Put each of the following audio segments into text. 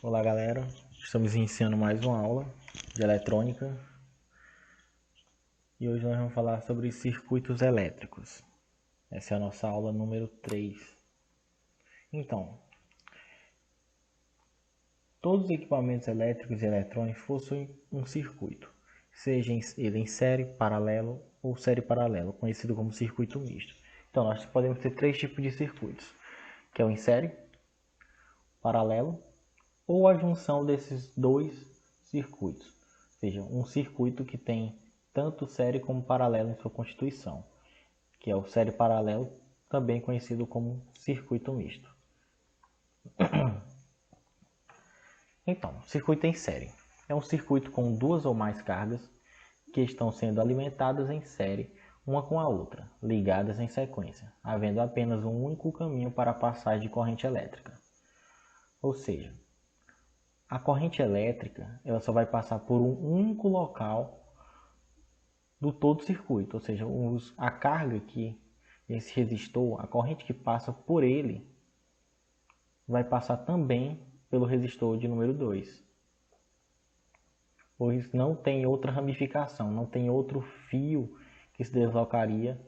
Olá galera, estamos iniciando mais uma aula de eletrônica e hoje nós vamos falar sobre circuitos elétricos. Essa é a nossa aula número 3. Então, todos os equipamentos elétricos e eletrônicos possuem um circuito, seja ele em série, paralelo ou série paralelo, conhecido como circuito misto. Então, nós podemos ter três tipos de circuitos, que é o em série, paralelo ou a junção desses dois circuitos, ou seja, um circuito que tem tanto série como paralelo em sua constituição, que é o série paralelo, também conhecido como circuito misto. Então, circuito em série é um circuito com duas ou mais cargas que estão sendo alimentadas em série uma com a outra, ligadas em sequência, havendo apenas um único caminho para a passagem de corrente elétrica. Ou seja, a corrente elétrica ela só vai passar por um único local do todo circuito, ou seja, a carga que esse resistor, a corrente que passa por ele, vai passar também pelo resistor de número 2. Pois não tem outra ramificação, não tem outro fio que se deslocaria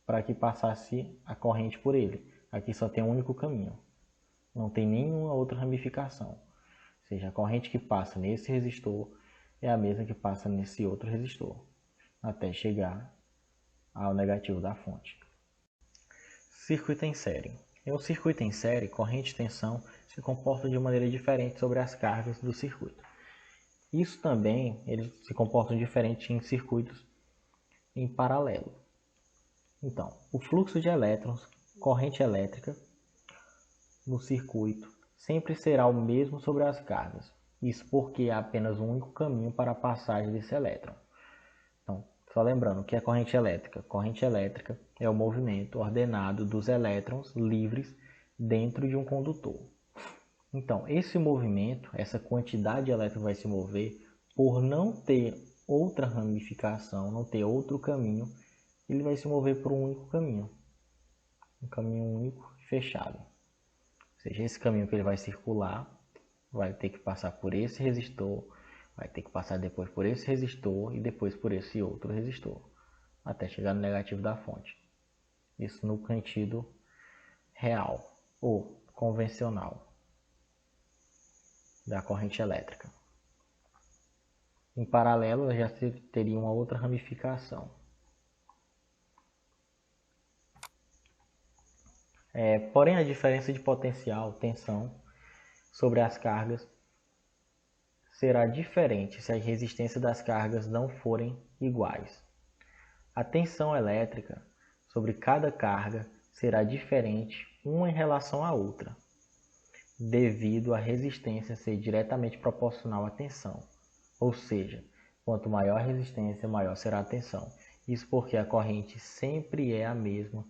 para que passasse a corrente por ele. Aqui só tem um único caminho. Não tem nenhuma outra ramificação. Ou seja, a corrente que passa nesse resistor é a mesma que passa nesse outro resistor, até chegar ao negativo da fonte. Circuito em série. Em um circuito em série, corrente e tensão se comportam de maneira diferente sobre as cargas do circuito. Isso também, eles se comportam diferente em circuitos em paralelo. Então, o fluxo de elétrons, corrente elétrica, no circuito sempre será o mesmo sobre as cargas. Isso porque há apenas um único caminho para a passagem desse elétron. Então, só lembrando, o que é corrente elétrica? Corrente elétrica é o movimento ordenado dos elétrons livres dentro de um condutor. Então, esse movimento, essa quantidade de elétrons vai se mover por não ter outra ramificação, não ter outro caminho, ele vai se mover por um único caminho. Um caminho único e fechado. Ou seja, esse caminho que ele vai circular vai ter que passar por esse resistor, vai ter que passar depois por esse resistor e depois por esse outro resistor, até chegar no negativo da fonte. Isso no sentido real ou convencional da corrente elétrica. Em paralelo, já teria uma outra ramificação. Porém, a diferença de potencial, tensão, sobre as cargas será diferente se a resistência das cargas não forem iguais. A tensão elétrica sobre cada carga será diferente uma em relação à outra, devido à resistência ser diretamente proporcional à tensão. Ou seja, quanto maior a resistência, maior será a tensão. Isso porque a corrente sempre é a mesma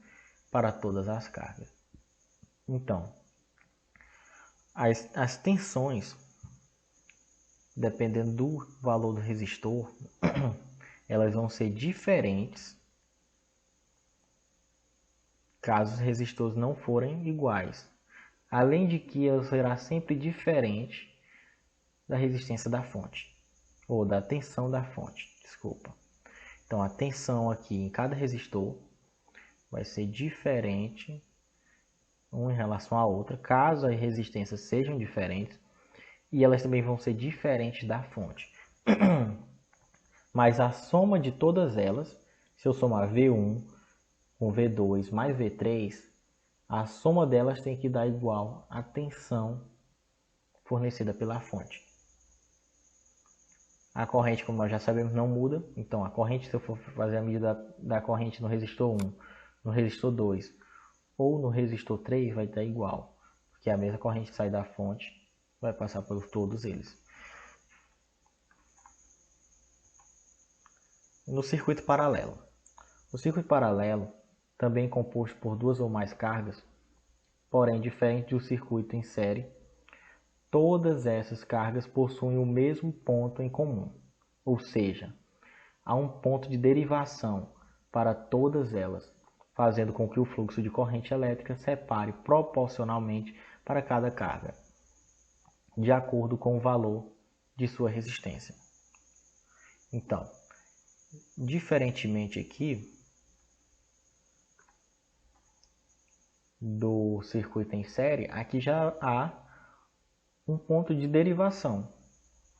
para todas as cargas. Então, as tensões, dependendo do valor do resistor, elas vão ser diferentes caso os resistores não forem iguais. Além de que ela será sempre diferente da resistência da fonte, ou da tensão da fonte, desculpa. Então a tensão aqui em cada resistor vai ser diferente uma em relação à outra, caso as resistências sejam diferentes, e elas também vão ser diferentes da fonte. Mas a soma de todas elas, se eu somar V1 com V2 mais V3, a soma delas tem que dar igual à tensão fornecida pela fonte. A corrente, como nós já sabemos, não muda. Então, a corrente, se eu for fazer a medida da corrente no resistor 1, no resistor 2 ou no resistor 3, vai dar igual. Porque a mesma corrente que sai da fonte vai passar por todos eles. No circuito paralelo. O circuito paralelo, também composto por duas ou mais cargas, porém diferente do circuito em série, todas essas cargas possuem o mesmo ponto em comum, ou seja, há um ponto de derivação para todas elas, fazendo com que o fluxo de corrente elétrica separe proporcionalmente para cada carga. de acordo com o valor de sua resistência. Então, diferentemente aqui do circuito em série, aqui já há um ponto de derivação.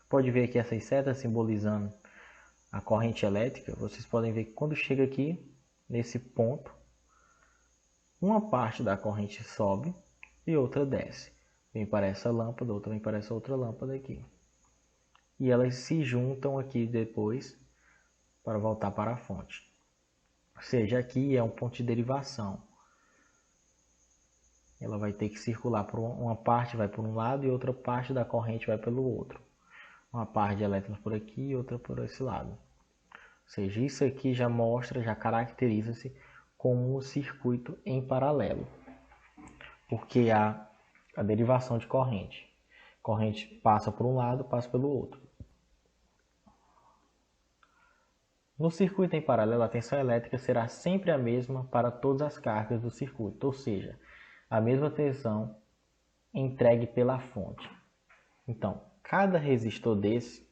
Pode ver aqui essas setas simbolizando a corrente elétrica. Vocês podem ver que quando chega aqui nesse ponto, uma parte da corrente sobe e outra desce. Vem para essa lâmpada, outra vem para essa outra lâmpada aqui. E elas se juntam aqui depois para voltar para a fonte. Ou seja, aqui é um ponto de derivação. Ela vai ter que circular por uma parte vai por um lado e outra parte da corrente vai pelo outro. Uma parte de elétrons por aqui e outra por esse lado. Ou seja, isso aqui já mostra, já caracteriza-se como um circuito em paralelo. Porque há a derivação de corrente. Corrente passa por um lado, passa pelo outro. No circuito em paralelo, a tensão elétrica será sempre a mesma para todas as cargas do circuito, ou seja, a mesma tensão entregue pela fonte. Então, cada resistor desse,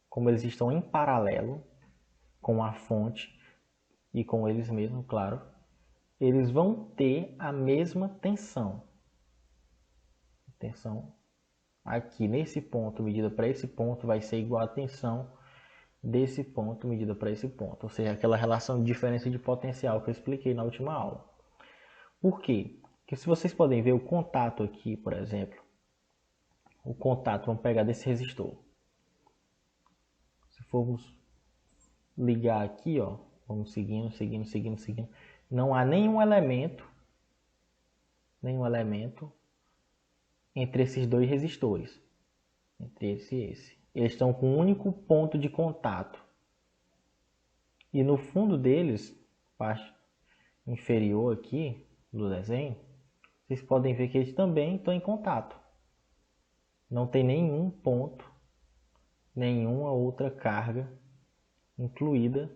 como eles estão em paralelo com a fonte e com eles mesmos, claro, eles vão ter a mesma tensão. Tensão aqui nesse ponto medida para esse ponto vai ser igual à tensão desse ponto medida para esse ponto. Ou seja, aquela relação de diferença de potencial que eu expliquei na última aula. Por quê? Porque se vocês podem ver o contato aqui, por exemplo, o contato, vamos pegar desse resistor. Se formos ligar aqui, ó, vamos seguindo, não há nenhum elemento entre esses dois resistores, entre esse e esse. Eles estão com um único ponto de contato. E no fundo deles, parte inferior aqui do desenho, vocês podem ver que eles também estão em contato. Não tem nenhum ponto, nenhuma outra carga incluída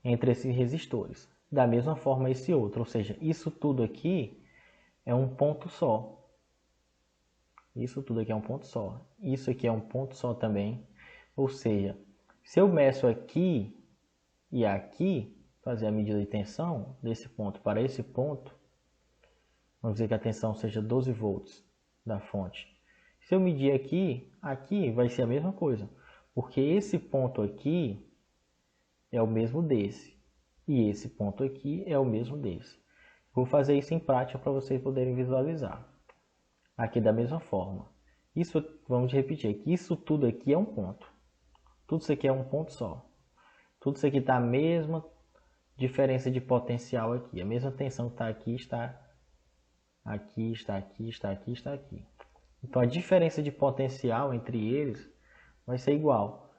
entre esses resistores. Da mesma forma esse outro, ou seja, isso tudo aqui é um ponto só. Isso tudo aqui é um ponto só. Isso aqui é um ponto só também. Ou seja, se eu meço aqui e aqui, fazer a medida de tensão desse ponto para esse ponto, vamos dizer que a tensão seja 12 volts da fonte. Se eu medir aqui, aqui vai ser a mesma coisa. Porque esse ponto aqui é o mesmo desse. E esse ponto aqui é o mesmo desse. Vou fazer isso em prática para vocês poderem visualizar. Aqui da mesma forma. Isso, vamos repetir aqui, isso tudo aqui é um ponto. Tudo isso aqui é um ponto só. Tudo isso aqui está a mesma diferença de potencial aqui. A mesma tensão que está aqui, está aqui, está aqui, está aqui, está aqui. Então a diferença de potencial entre eles vai ser igual,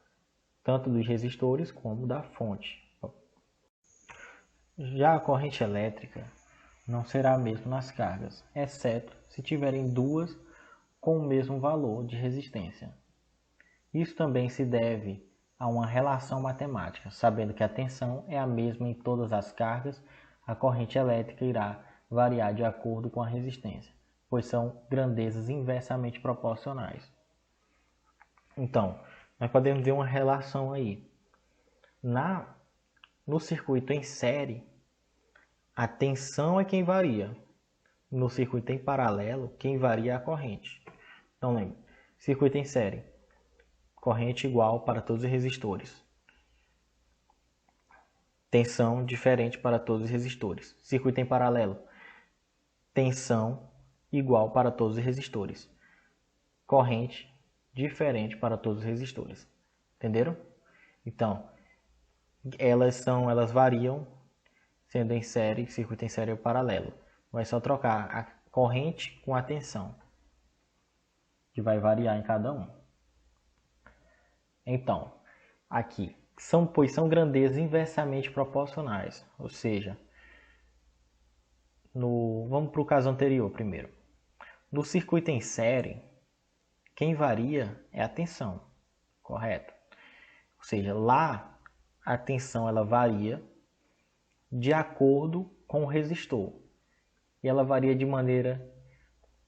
tanto dos resistores como da fonte. Já a corrente elétrica não será a mesma nas cargas, exceto se tiverem duas com o mesmo valor de resistência. Isso também se deve a uma relação matemática. Sabendo que a tensão é a mesma em todas as cargas, a corrente elétrica irá variar de acordo com a resistência, pois são grandezas inversamente proporcionais. Então, nós podemos ver uma relação aí. No circuito em série, a tensão é quem varia. No circuito em paralelo, quem varia é a corrente. Então, lembre, circuito em série, corrente igual para todos os resistores. Tensão diferente para todos os resistores. Circuito em paralelo, tensão igual para todos os resistores. Corrente diferente para todos os resistores. Entenderam? Então, elas variam sendo em série, circuito em série ou paralelo. Vai só trocar a corrente com a tensão, que vai variar em cada um. Então, aqui, pois são grandezas inversamente proporcionais, ou seja, vamos para o caso anterior primeiro. No circuito em série, quem varia é a tensão, correto? Ou seja, lá a tensão ela varia de acordo com o resistor. E ela varia de maneira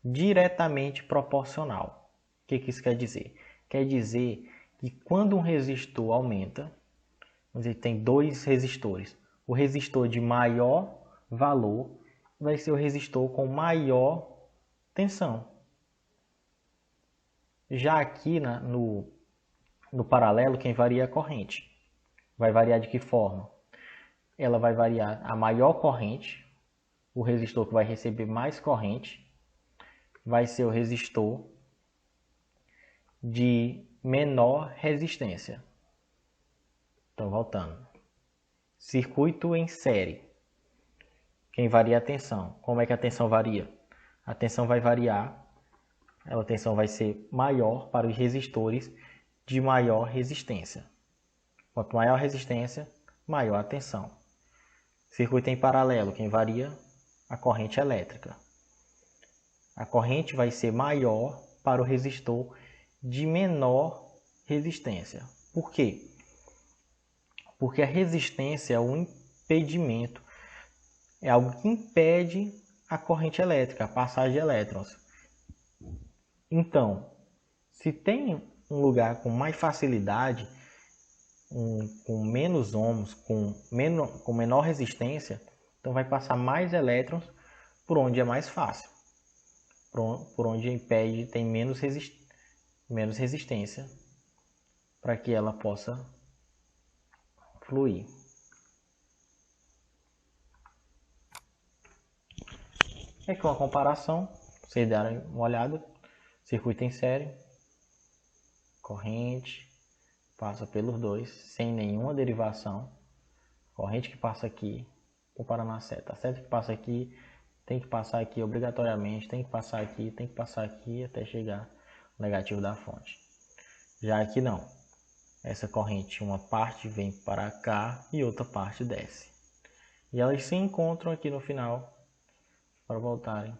diretamente proporcional. O que isso quer dizer? Quer dizer que quando um resistor aumenta, vamos dizer que tem dois resistores, o resistor de maior valor vai ser o resistor com maior tensão. Já aqui no paralelo, quem varia é a corrente. Vai variar de que forma? Ela vai variar a maior corrente, o resistor que vai receber mais corrente, vai ser o resistor de menor resistência. Então, voltando. Circuito em série. Quem varia a tensão. Como é que a tensão varia? A tensão vai variar, a tensão vai ser maior para os resistores de maior resistência. Quanto maior a resistência, maior a tensão. Circuito em paralelo, quem varia? A corrente elétrica. A corrente vai ser maior para o resistor de menor resistência. Por quê? Porque a resistência é um impedimento, é algo que impede a corrente elétrica, a passagem de elétrons. Então, se tem um lugar com mais facilidade, com menos ohms, com menor resistência, então vai passar mais elétrons por onde é mais fácil, por onde impede, tem menos resistência para que ela possa fluir. Aqui uma comparação, vocês darem uma olhada, circuito em série, corrente, passa pelos dois, sem nenhuma derivação, corrente que passa aqui, comparando a seta, a seta que passa aqui, tem que passar aqui obrigatoriamente, tem que passar aqui até chegar o negativo da fonte. Já aqui não, essa corrente, uma parte vem para cá e outra parte desce. E elas se encontram aqui no final para voltarem,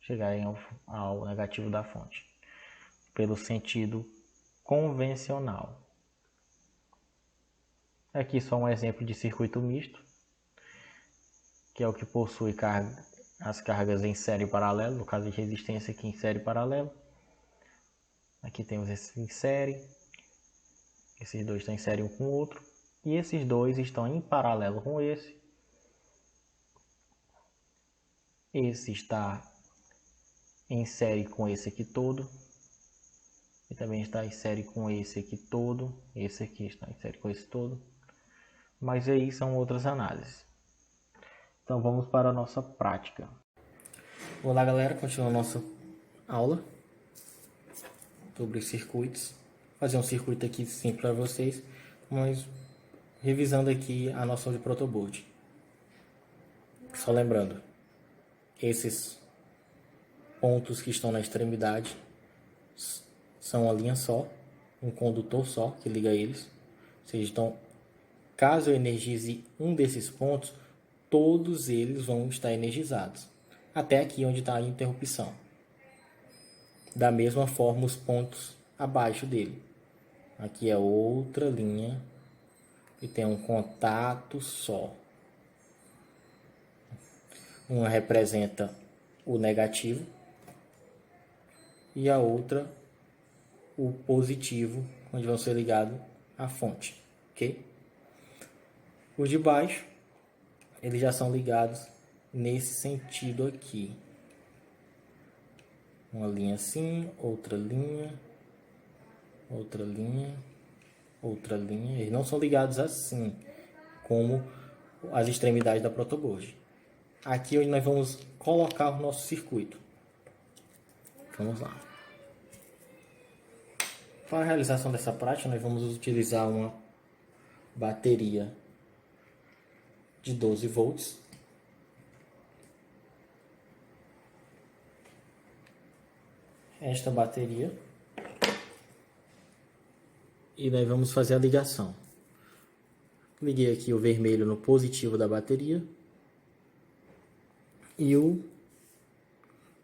chegarem ao negativo da fonte, pelo sentido convencional. Aqui só um exemplo de circuito misto, que é o que possui as cargas em série e paralelo, no caso de resistência aqui em série e paralelo. Aqui temos esse em série, esses dois estão em série um com o outro, e esses dois estão em paralelo com esse. Esse está em série com esse aqui todo, e também está em série com esse aqui todo, esse aqui está em série com esse todo, mas aí são outras análises. Então vamos para a nossa prática. Olá galera, continuando a nossa aula sobre circuitos. Vou fazer um circuito aqui simples para vocês, mas revisando aqui a noção de protoboard. Só lembrando, esses pontos que estão na extremidade são uma linha só, um condutor só que liga eles. Ou seja, então, caso eu energize um desses pontos, todos eles vão estar energizados, até aqui onde está a interrupção. Da mesma forma, os pontos abaixo dele. Aqui é outra linha e tem um contato só. Uma representa o negativo e a outra o positivo, onde vão ser ligados à fonte, ok? Os de baixo, eles já são ligados nesse sentido aqui. Uma linha assim, outra linha, outra linha, outra linha. Eles não são ligados assim, como as extremidades da protoboard. Aqui onde nós vamos colocar o nosso circuito. Vamos lá. Para a realização dessa prática, nós vamos utilizar uma bateria de 12 volts. Esta bateria. E nós vamos fazer a ligação. Liguei aqui o vermelho no positivo da bateria e o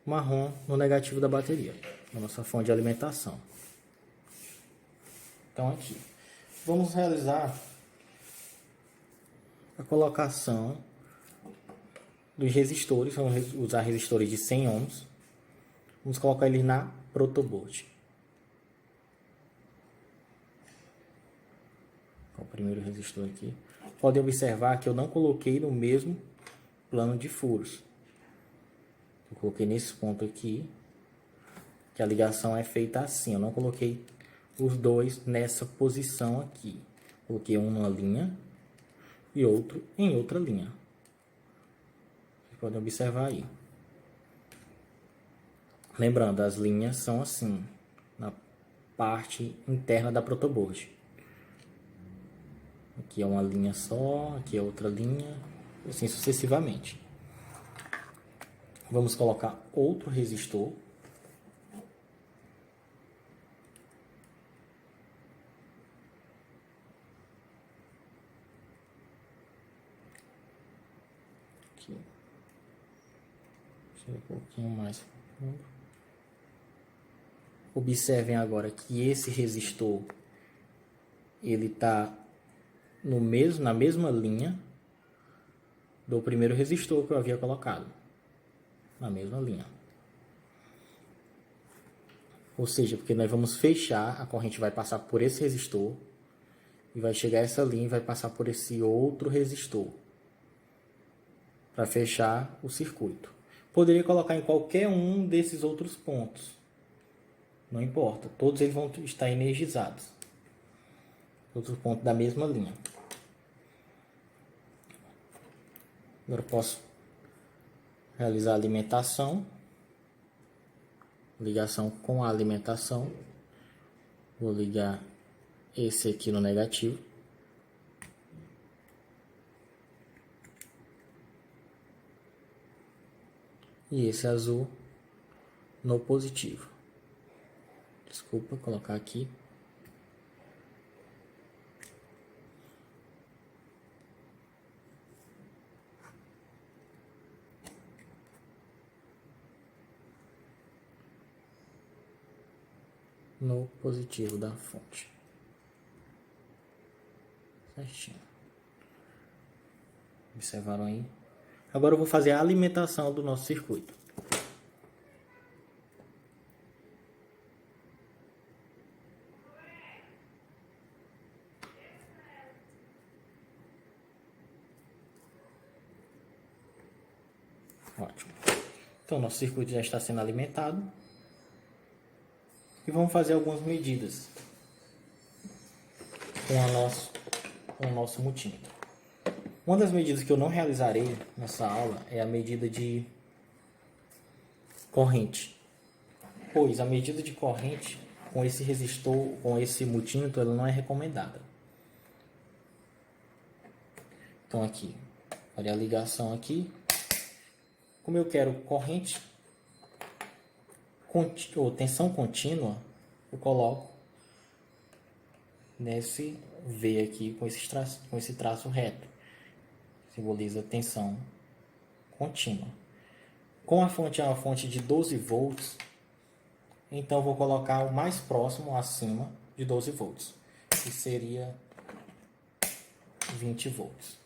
marrom no negativo da bateria, na nossa fonte de alimentação. Então aqui, vamos realizar a colocação dos resistores. Vamos usar resistores de 100 ohms. Vamos colocar eles na protoboard. O primeiro resistor aqui. Podem observar que eu não coloquei no mesmo plano de furos. Eu coloquei nesse ponto aqui, que a ligação é feita assim. Eu não coloquei os dois nessa posição aqui. Coloquei um numa linha e outro em outra linha. Vocês podem observar aí. Lembrando, as linhas são assim, na parte interna da protoboard. Aqui é uma linha só, aqui é outra linha, assim sucessivamente. Vamos colocar outro resistor. Aqui. Deixa eu ir um pouquinho mais fundo. Observem agora que esse resistor, ele está na mesma linha do primeiro resistor que eu havia colocado. Na mesma linha. Ou seja, porque nós vamos fechar, a corrente vai passar por esse resistor e vai chegar essa linha e vai passar por esse outro resistor para fechar o circuito. Poderia colocar em qualquer um desses outros pontos. Não importa, todos eles vão estar energizados. Outro ponto da mesma linha. Agora eu posso realizar a alimentação. Ligação com a alimentação. Vou ligar esse aqui no negativo. E esse azul no positivo. Desculpa colocar aqui. No positivo da fonte. Certinho. Observaram aí? Agora eu vou fazer a alimentação do nosso circuito. Ótimo. Então, nosso circuito já está sendo alimentado. E vamos fazer algumas medidas com o nosso multímetro. Uma das medidas que eu não realizarei nessa aula é a medida de corrente. Pois a medida de corrente com esse resistor, com esse multímetro, ela não é recomendada. Então aqui, olha a ligação aqui. Como eu quero corrente ou tensão contínua, eu coloco nesse V aqui com esse traço reto. Simboliza tensão contínua. Como a fonte é uma fonte de 12 volts, então eu vou colocar o mais próximo acima de 12 volts, que seria 20 volts.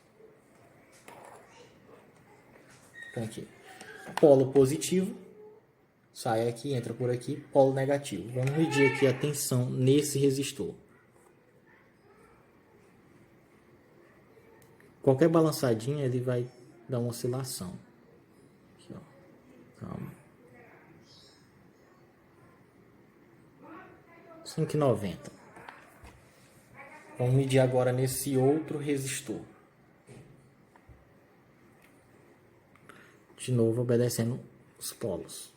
Então aqui, polo positivo. Sai aqui, entra por aqui, polo negativo. Vamos medir aqui a tensão nesse resistor. Qualquer balançadinha ele vai dar uma oscilação. Aqui, ó. Calma. 5,90. Vamos medir agora nesse outro resistor. De novo, obedecendo os polos.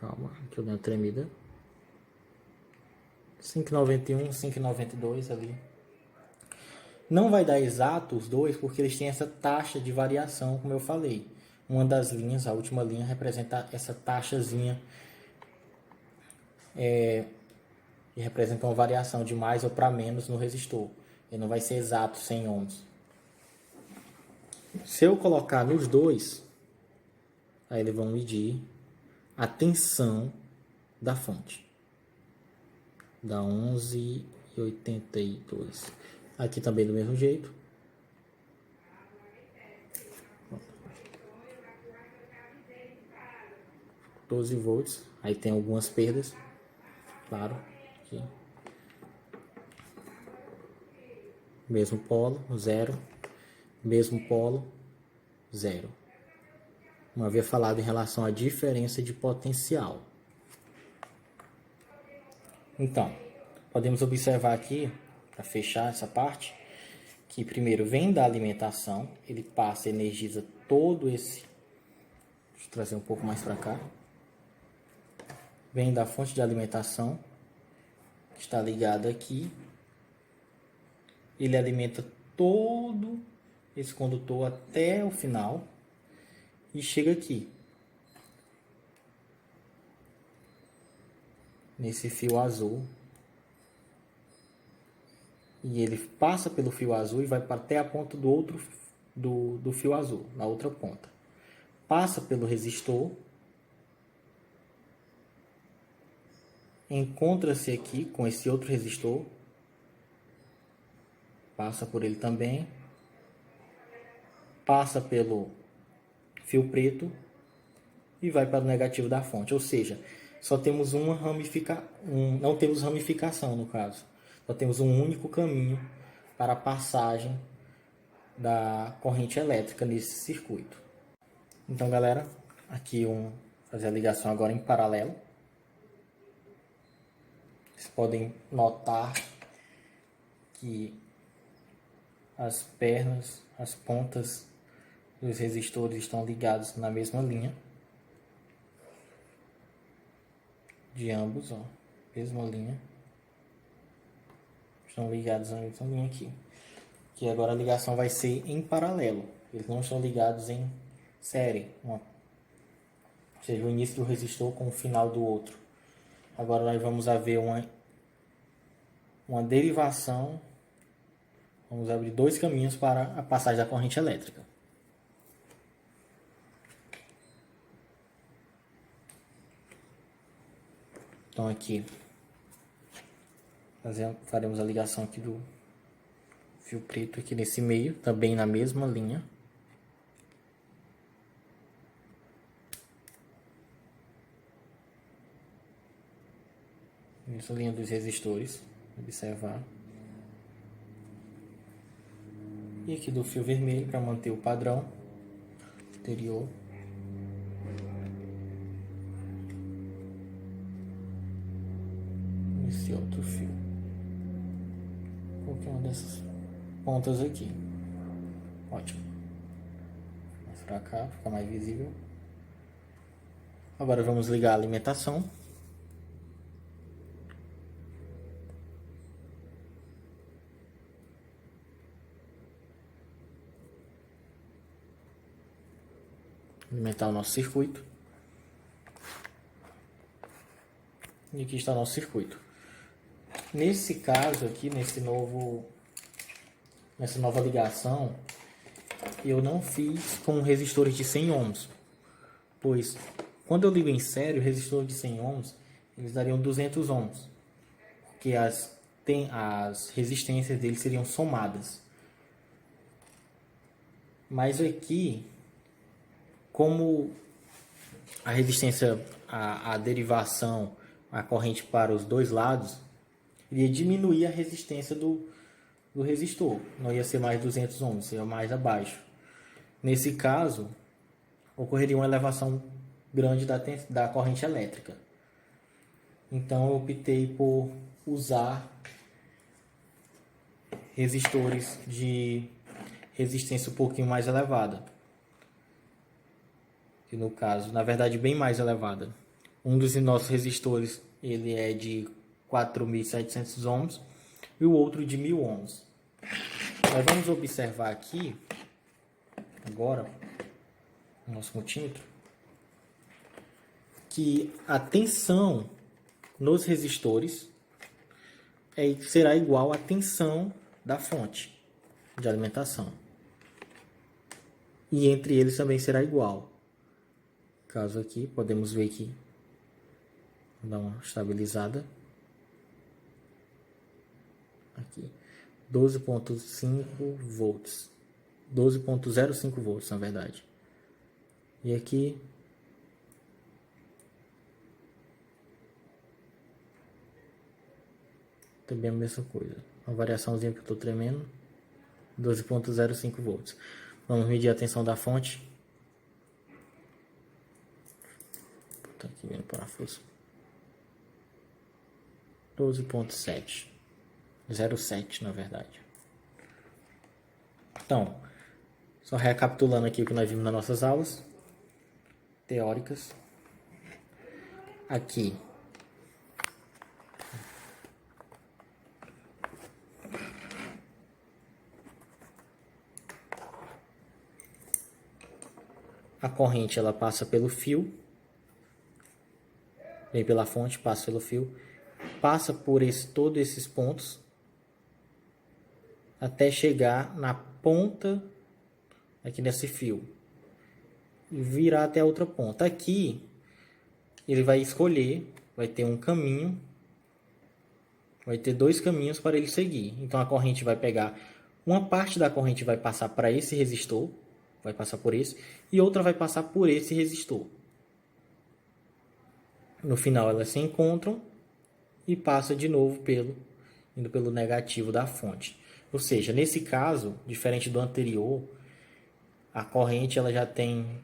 Calma, que eu dei uma tremida. 5,91, 5,92 ali. Não vai dar exato os dois, porque eles têm essa taxa de variação, como eu falei. Uma das linhas, a última linha, representa essa taxazinha. E representa uma variação de mais ou para menos no resistor. Ele não vai ser exato 100 ohms. Se eu colocar nos dois, Aí eles vão medir a tensão da fonte. Dá 11,82. Aqui também do mesmo jeito. 12 volts. Aí tem algumas perdas. Claro. Aqui. Mesmo polo, 0. Mesmo polo, 0. Não havia falado em relação à diferença de potencial. Então, podemos observar aqui, para fechar essa parte, que primeiro vem da alimentação, ele passa, energiza todo esse... Deixa eu trazer um pouco mais para cá. Vem da fonte de alimentação, que está ligada aqui. Ele alimenta todo esse condutor até o final e chega aqui, nesse fio azul. E ele passa pelo fio azul e vai até a ponta do outro do fio azul, na outra ponta. Passa pelo resistor, encontra-se aqui com esse outro resistor, passa por ele também, passa pelo fio preto e vai para o negativo da fonte. Ou seja, só temos uma não temos ramificação no caso. Só temos um único caminho para a passagem da corrente elétrica nesse circuito. Então, galera, aqui fazer a ligação agora em paralelo. Vocês podem notar que as pernas, as pontas dos resistores estão ligados na mesma linha de ambos, ó, mesma linha. Estão ligados na mesma linha aqui. Que agora a ligação vai ser em paralelo. Eles não estão ligados em série, ou seja, o início do resistor com o final do outro. Agora nós vamos ver uma derivação. Vamos abrir dois caminhos para a passagem da corrente elétrica. Então aqui faremos a ligação aqui do fio preto aqui nesse meio, também na mesma linha. Nessa linha dos resistores, observar. E aqui do fio vermelho para manter o padrão anterior. Esse outro fio. Coloquei uma dessas pontas aqui. Ótimo. Mais para cá, fica mais visível. Agora vamos ligar a alimentação. Alimentar o nosso circuito. E aqui está o nosso circuito. Nesse caso aqui, nessa nova ligação, eu não fiz com resistores de 100 ohms, pois quando eu ligo em série, o resistor de 100 ohms, eles dariam 200 ohms, porque as resistências deles seriam somadas. Mas aqui, como a resistência, a derivação, a corrente para os dois lados, iria diminuir a resistência do resistor. Não ia ser mais 200 ohms, seria mais abaixo. Nesse caso, ocorreria uma elevação grande da corrente elétrica. Então eu optei por usar resistores de resistência um pouquinho mais elevada. Que no caso, na verdade, bem mais elevada. Um dos nossos resistores, ele é de 4.700 ohms e o outro de 1.000 ohms. Nós vamos observar aqui, agora, no nosso multímetro, que a tensão nos resistores será igual à tensão da fonte de alimentação. E entre eles também será igual. caso aqui, podemos ver que vou dar uma estabilizada. Aqui, 12.5 volts. 12.05 volts, na verdade. E aqui também a mesma coisa. Uma variaçãozinha que eu estou tremendo. 12.05 volts. Vamos medir a tensão da fonte. Tá aqui vendo o parafuso. 12.7. 0,7 na verdade. Então, só recapitulando aqui o que nós vimos nas nossas aulas teóricas. Aqui a corrente ela passa pelo fio, vem pela fonte, passa pelo fio, passa por todos esses pontos até chegar na ponta aqui nesse fio e virar até a outra ponta. Aqui ele vai escolher, vai ter um caminho, vai ter dois caminhos para ele seguir. Então a corrente vai pegar, uma parte da corrente vai passar para esse resistor, vai passar por esse, e outra vai passar por esse resistor. No final elas se encontram e passa de novo indo pelo negativo da fonte. Ou seja, nesse caso, diferente do anterior, a corrente ela já tem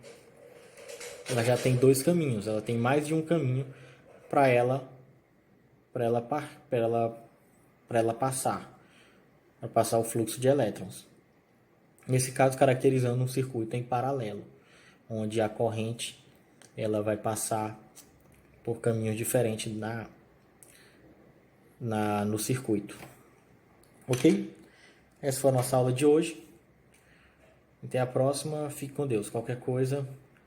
dois caminhos, ela tem mais de um caminho para ela passar o fluxo de elétrons. Nesse caso, caracterizando um circuito em paralelo, onde a corrente ela vai passar por caminhos diferentes no circuito. Ok? Essa foi a nossa aula de hoje. Até a próxima. Fique com Deus. Qualquer coisa,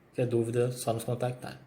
qualquer dúvida, só nos contactar.